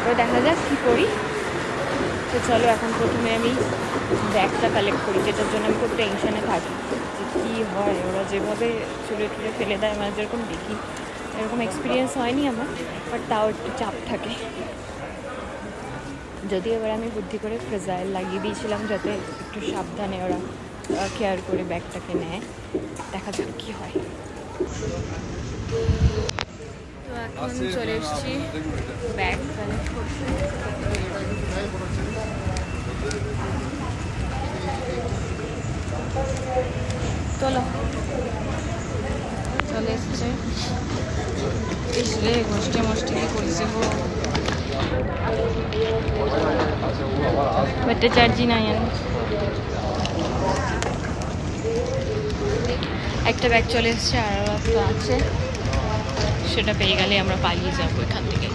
তারপরে দেখা যাক কী করি। তো চলো এখন প্রথমে আমি ব্যাগটা কালেক্ট করি, যেটার জন্য আমি খুব টেনশনে থাকি যে কী হয়। ওরা যেভাবে ছুঁড়ে টুড়ে ফেলে দেয়, মানে যেরকম দেখি এরকম এক্সপিরিয়েন্স হয়নি আমার, বাট তাও একটু চাপ থাকে। যদিও এবার আমি বুদ্ধি করে ফ্রেজাইল লাগিয়ে দিয়েছিলাম যাতে একটু সাবধানে ওরা কেয়ার করে ব্যাগটাকে নেয়। দেখা যাক কী হয়। তো এখন চলে এসেছি ব্যাগ কালেক্ট করতে। চলো চলে এসছে। রে গোষ্ঠী মোষ্ঠী করছে গো, বেটে চার্জি নাই। একটা ব্যাগ চলে এসছে, আর একটা আছে, সেটা পেয়ে গেলে আমরা পালিয়ে যাবো এখান থেকে।